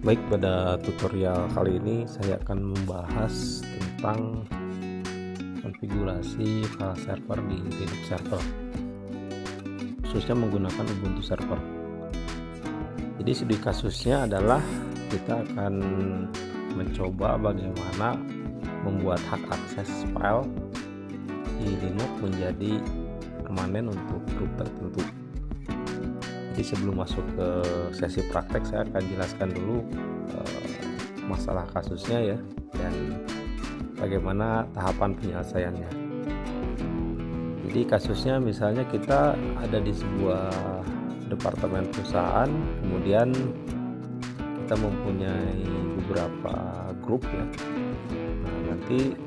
Baik, pada tutorial kali ini saya akan membahas tentang konfigurasi file server di Linux server, khususnya menggunakan Ubuntu server. Jadi studi kasusnya adalah kita akan mencoba bagaimana membuat hak akses file di Linux menjadi permanen untuk grup tertentu. Jadi sebelum masuk ke sesi praktek, saya akan jelaskan dulu masalah kasusnya ya, dan bagaimana tahapan penyelesaiannya. Jadi kasusnya misalnya kita ada di sebuah departemen perusahaan, kemudian kita mempunyai beberapa grup ya. Nah, nanti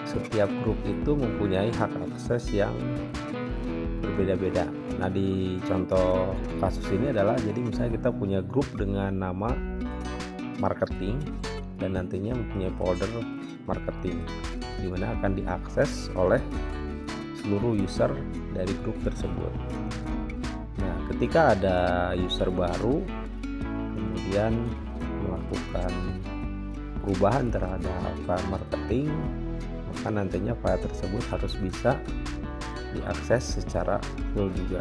setiap grup itu mempunyai hak akses yang berbeda-beda. Nah, di contoh kasus ini adalah, jadi misalnya kita punya grup dengan nama marketing dan nantinya mempunyai folder marketing, di mana akan diakses oleh seluruh user dari grup tersebut. Nah, ketika ada user baru kemudian melakukan perubahan terhadap file marketing, maka nantinya file tersebut harus bisa diakses secara full juga.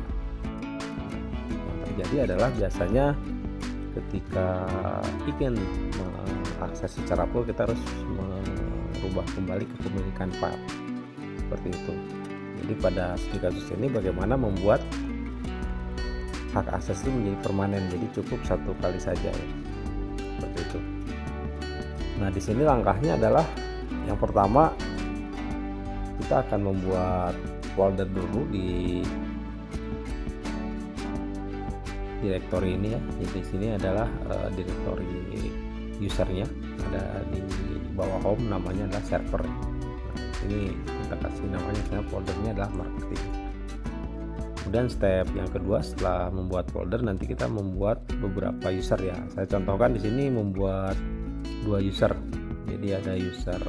Yang terjadi adalah biasanya ketika ingin mengakses secara full, kita harus merubah kembali kepemilikan file seperti itu. Jadi pada studi kasus ini bagaimana membuat hak akses itu menjadi permanen, jadi cukup satu kali saja ya, seperti itu. Nah, di sini langkahnya adalah yang pertama, kita akan membuat folder dulu di direktori ini ya. Jadi di sini adalah direktori usernya, ada di bawah home, namanya adalah server. Nah, ini kita kasih namanya, misalnya foldernya adalah marketing. Kemudian step yang kedua, setelah membuat folder, nanti kita membuat beberapa user ya. Saya contohkan di sini membuat 2 user. Jadi ada user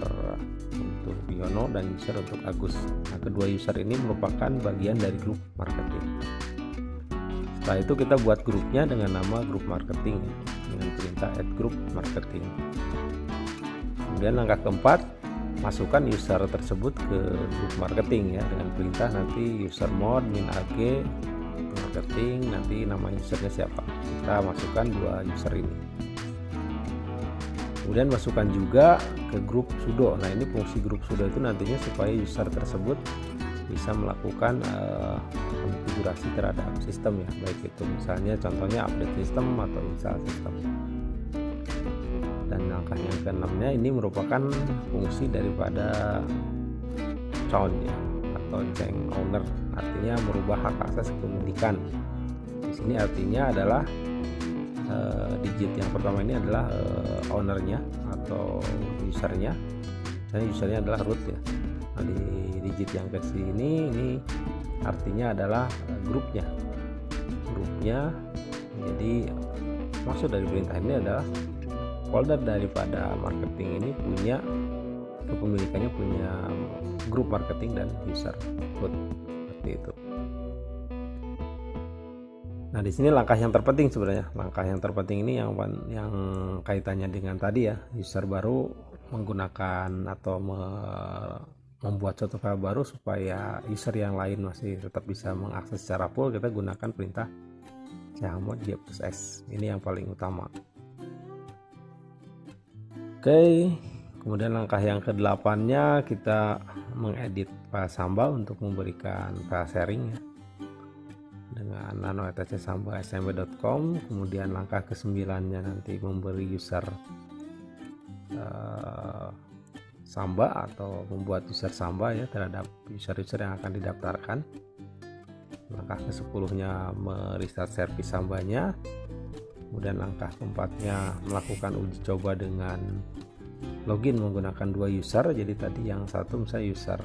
untuk Yono dan user untuk Agus. Nah, kedua user ini merupakan bagian dari grup marketing. Setelah itu kita buat grupnya dengan nama grup marketing dengan perintah add group marketing. Kemudian langkah keempat, masukkan user tersebut ke grup marketing ya, dengan perintah nanti user mode -ag marketing, nanti nama usernya siapa. Kita masukkan 2 user ini. Kemudian masukkan juga ke grup sudo. Nah, ini fungsi grup sudo itu nantinya supaya user tersebut bisa melakukan konfigurasi terhadap sistem ya, baik itu misalnya contohnya update sistem atau install sistem. Dan langkah yang keenamnya ini merupakan fungsi daripada chown ya, atau change owner, artinya merubah hak akses kepemilikan. Di sini artinya adalah digit yang pertama ini adalah ownernya atau usernya. Misalnya usernya adalah root ya. Nah, di digit yang ke sini ini artinya adalah grupnya. Jadi maksud dari perintah ini adalah folder daripada marketing ini punya kepemilikannya, punya grup marketing dan user root, seperti itu. Nah, di sini langkah yang terpenting sebenarnya. Langkah yang terpenting ini yang kaitannya dengan tadi ya, user baru menggunakan atau membuat suatu file baru supaya user yang lain masih tetap bisa mengakses secara full, kita gunakan perintah chmod g+s. Ini yang paling utama. Oke, kemudian langkah yang ke-8-nya kita mengedit file Samba untuk memberikan file sharing ya, dengan nano etc samba smb.com. Kemudian langkah ke-9-nya nanti memberi user Samba atau membuat user Samba ya terhadap user-user yang akan didaftarkan. Langkah ke-10-nya merestart service Sambanya. Kemudian langkah ke-4-nya melakukan uji coba dengan login menggunakan 2 user. Jadi tadi yang satu misalnya user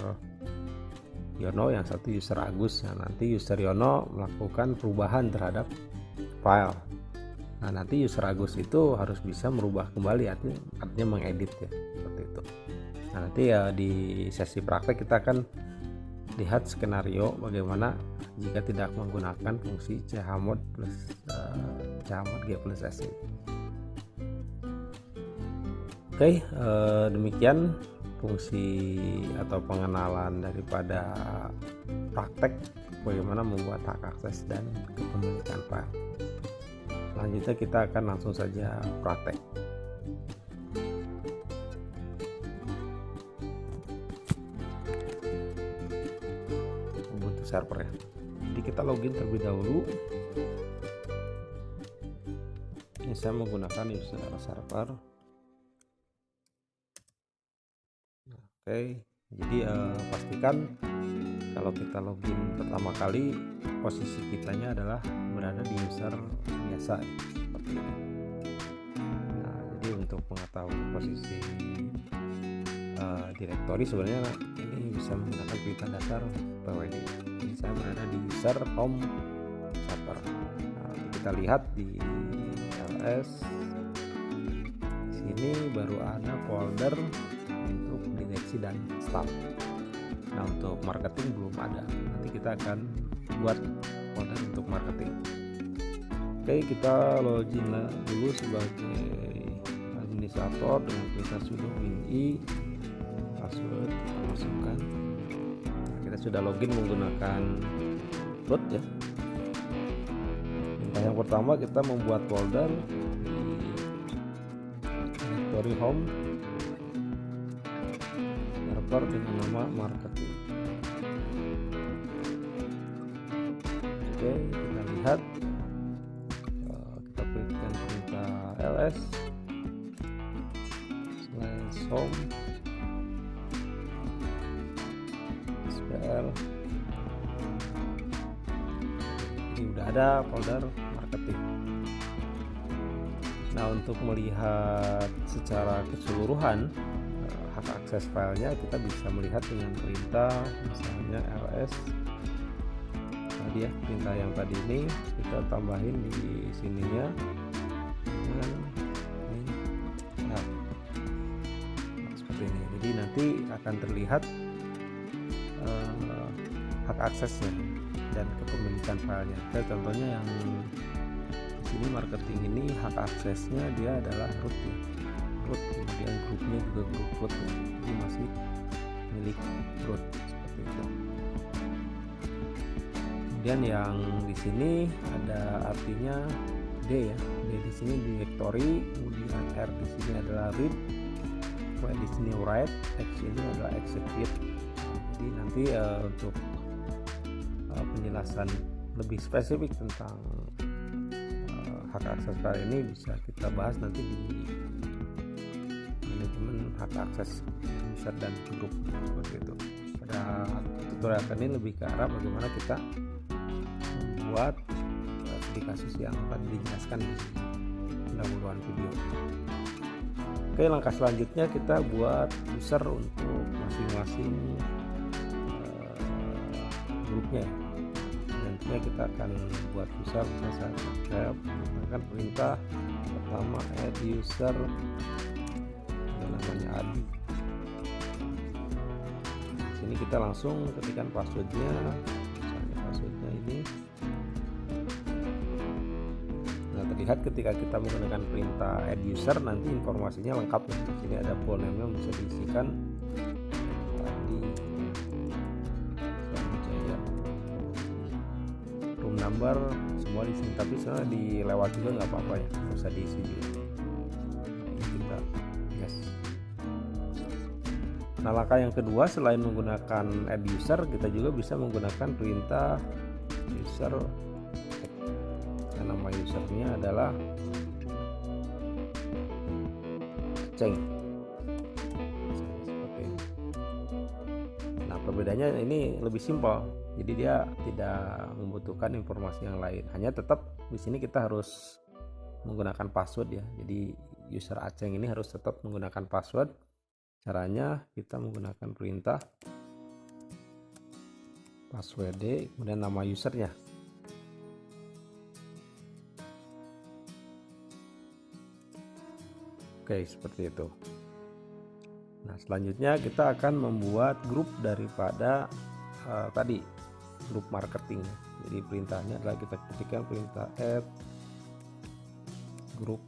Yono, yang satu user Agus. Nah, nanti user Yono melakukan perubahan terhadap file. Nah, nanti user Agus itu harus bisa merubah kembali, artinya mengedit ya, seperti itu. Nah, nanti ya di sesi praktek kita akan lihat skenario bagaimana jika tidak menggunakan fungsi chmod plus chmod g plus s. Oke, demikian fungsi atau pengenalan daripada praktek bagaimana membuat hak akses dan kepemilikan file. Selanjutnya kita akan langsung saja praktek. Ubuntu server ya. Jadi kita login terlebih dahulu. Ini saya menggunakan user server. Oke, jadi pastikan kalau kita login pertama kali posisi kitanya adalah berada di user biasa seperti ini. Nah, jadi untuk mengetahui posisi direktori sebenarnya ini bisa menggunakan perintah dasar pwd. Jadi saya berada di user home server. Nah, kita lihat di ls sini baru ada folder untuk direksi dan staff. Nah, untuk marketing belum ada. Nanti kita akan buat folder untuk marketing. Oke, kita login dulu sebagai administrator dengan perintah sudo win-i, password kita masukkan. Nah, kita sudah login menggunakan root ya. Perintah yang pertama kita membuat folder di directory home server dengan nama marketing. Oke, kita lihat kita berikan perintah ls /home spl. Ini udah ada folder marketing. Nah, untuk melihat secara keseluruhan hak akses filenya kita bisa melihat dengan perintah misalnya ls tadi ya, perintah yang tadi ini kita tambahin di sininya dan ini nah, seperti ini. Jadi nanti akan terlihat hak aksesnya dan kepemilikan filenya. Oke, contohnya yang di sini marketing ini hak aksesnya dia adalah root ya. Root, kemudian grupnya juga grup root ya. Jadi masih milik root seperti itu. Kemudian yang di sini ada artinya D ya. D di sini directory, kemudian R di sini adalah read, kemudian di sini write, X ini adalah execute. Jadi nanti untuk penjelasan lebih spesifik tentang hak akses file ini bisa kita bahas nanti di manajemen hak akses user dan grup seperti itu. Pada tutorial ini lebih ke arah bagaimana kita membuat studi kasus yang tadi dijelaskan di pendahuluan video. Oke, langkah selanjutnya kita buat user untuk masing-masing grupnya. Nantinya kita akan buat user, saya menggunakan perintah pertama add user yang namanya Adi. Di sini kita langsung ketikkan passwordnya, misalnya passwordnya ini. Nah, terlihat ketika kita menggunakan perintah add user nanti informasinya lengkap. Di sini ada full name yang bisa diisikan. Number semua di sini, tapi sebenarnya dilewat juga nggak apa-apa ya, nggak usah diisi juga. Kita yes. Nah, langkah yang kedua selain menggunakan add user, kita juga bisa menggunakan perintah user. Nah, nama usernya adalah ceng. Seperti ini. Nah, perbedaannya ini lebih simpel. Jadi dia tidak membutuhkan informasi yang lain. Hanya tetap di sini kita harus menggunakan password ya. Jadi user Aceng ini harus tetap menggunakan password. Caranya kita menggunakan perintah password kemudian nama usernya. Oke, seperti itu. Nah, selanjutnya kita akan membuat grup daripada tadi grup marketing. Jadi perintahnya adalah kita ketikkan perintah add grup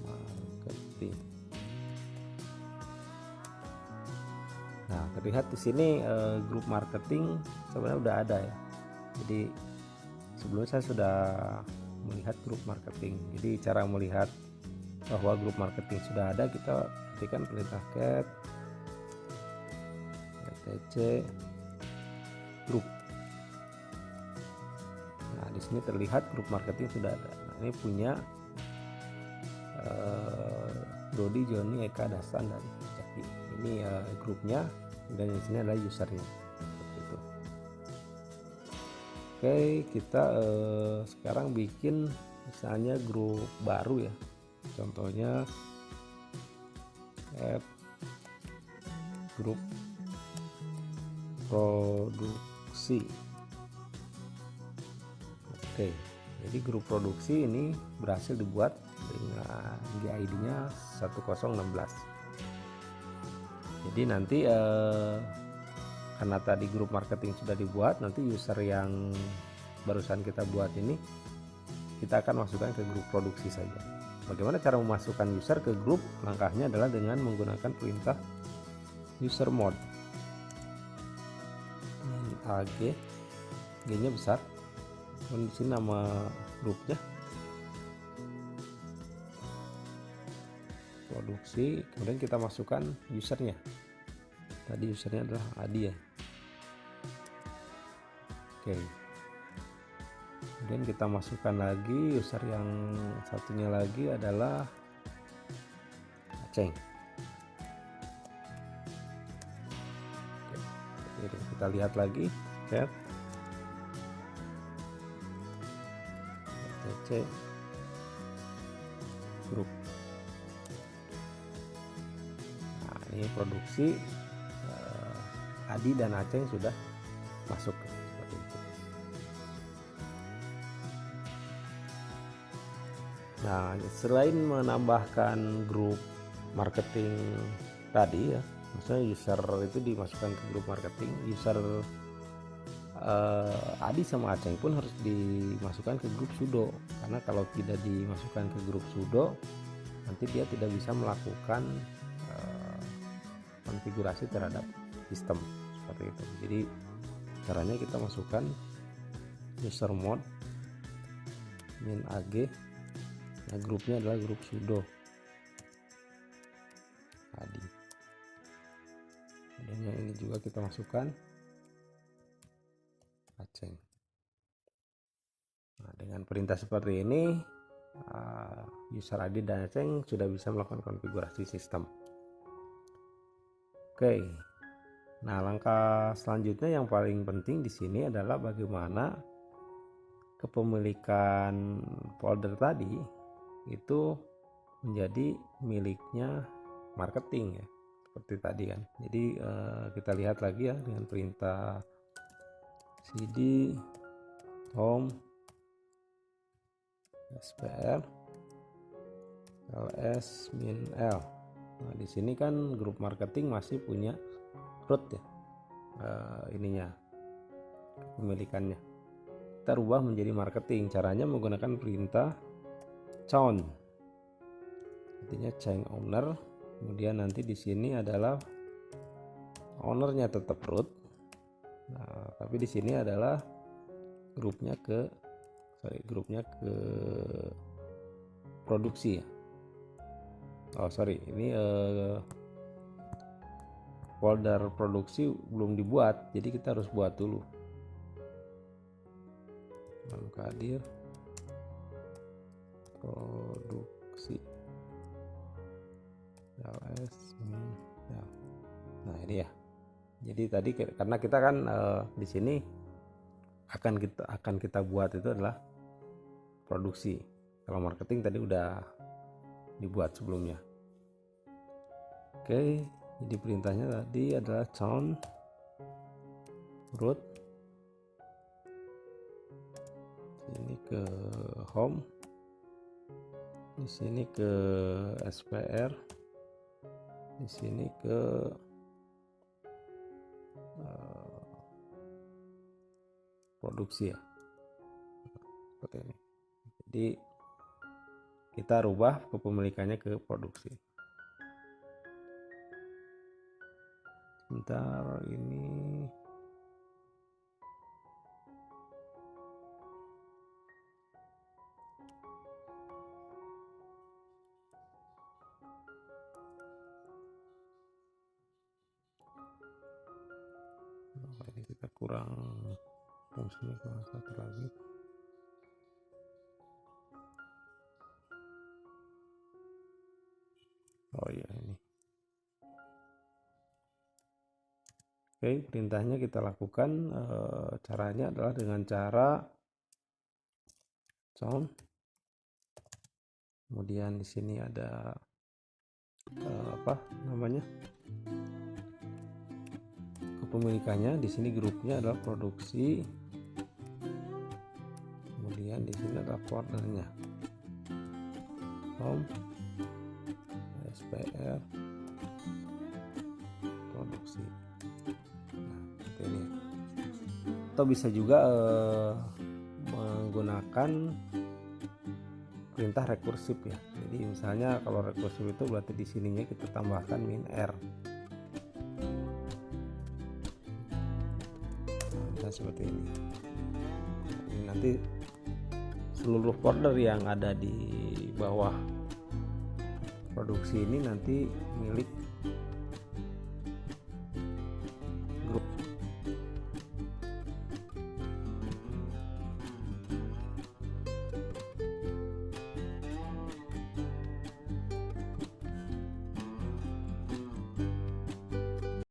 marketing. Nah, terlihat di sini grup marketing sebenarnya udah ada ya. Jadi sebelumnya saya sudah melihat grup marketing. Jadi cara melihat bahwa grup marketing sudah ada, kita ketikkan perintah cat etc grup. Nah, di sini terlihat grup marketing sudah ada. Nah, ini punya Dodi, Joni, Eka, Dasan, dan Jaki. Ini grupnya, dan di sini adalah usernya. Seperti itu. Oke, kita sekarang bikin misalnya grup baru ya. Contohnya add grup produksi. Oke, jadi grup produksi ini berhasil dibuat dengan GID-nya 1016. Jadi nanti karena tadi grup marketing sudah dibuat, nanti user yang barusan kita buat ini kita akan masukkan ke grup produksi saja. Bagaimana cara memasukkan user ke grup? Langkahnya adalah dengan menggunakan perintah user mode. AG, G-nya besar. Dan di sini nama grupnya produksi, kemudian kita masukkan usernya. Tadi usernya adalah Adi ya. Oke. Kemudian kita masukkan lagi user yang satunya lagi adalah Aceng. Oke. Kita lihat lagi chat etc grup. Nah, ini produksi Adi dan Aceng sudah masuk seperti itu. Nah, selain menambahkan grup marketing tadi ya, maksudnya user itu dimasukkan ke grup marketing, user Adi sama Aceng pun harus dimasukkan ke grup sudo, karena kalau tidak dimasukkan ke grup sudo nanti dia tidak bisa melakukan konfigurasi terhadap sistem seperti itu. Jadi caranya kita masukkan user mode min ag. Nah, grupnya adalah grup sudo Adi. Dan yang ini juga kita masukkan Aceng. Nah, dengan perintah seperti ini user Adi dan Aceng sudah bisa melakukan konfigurasi sistem. Oke. Nah, langkah selanjutnya yang paling penting di sini adalah bagaimana kepemilikan folder tadi itu menjadi miliknya marketing ya, seperti tadi kan. Jadi kita lihat lagi ya dengan perintah cd home spr ls min l. Nah, di sini kan grup marketing masih punya root ya, ininya kepemilikannya. Kita rubah menjadi marketing. Caranya menggunakan perintah chown, artinya change owner. Kemudian nanti di sini adalah ownernya tetap root. Nah, tapi di sini adalah grupnya ke produksi ya. Oh sorry, ini folder produksi belum dibuat, jadi kita harus buat dulu. Hadir produksi ls ya. Nah ini ya. Jadi tadi karena kita kan di sini akan kita buat itu adalah produksi. Kalau marketing tadi udah dibuat sebelumnya. Oke, jadi perintahnya tadi adalah chown root, ini ke home, di sini ke spr, di sini ke produksi ya, seperti ini. Jadi kita rubah kepemilikannya ke produksi. Sebentar, ini kita kurang fungsinya, kurang satu lagi. Oh iya, ini. Oke, perintahnya kita lakukan. Caranya adalah dengan cara sound. Kemudian di sini ada apa namanya, kepemilikannya. Di sini grupnya adalah produksi. Kemudian di sini ada foldernya, home, SPR, produksi. Nah, seperti ini. Atau bisa juga menggunakan perintah rekursif ya. Jadi misalnya kalau rekursif itu berarti di sininya kita tambahkan -r. Nah, seperti ini. Ini nanti seluruh folder yang ada di bawah produksi ini nanti milik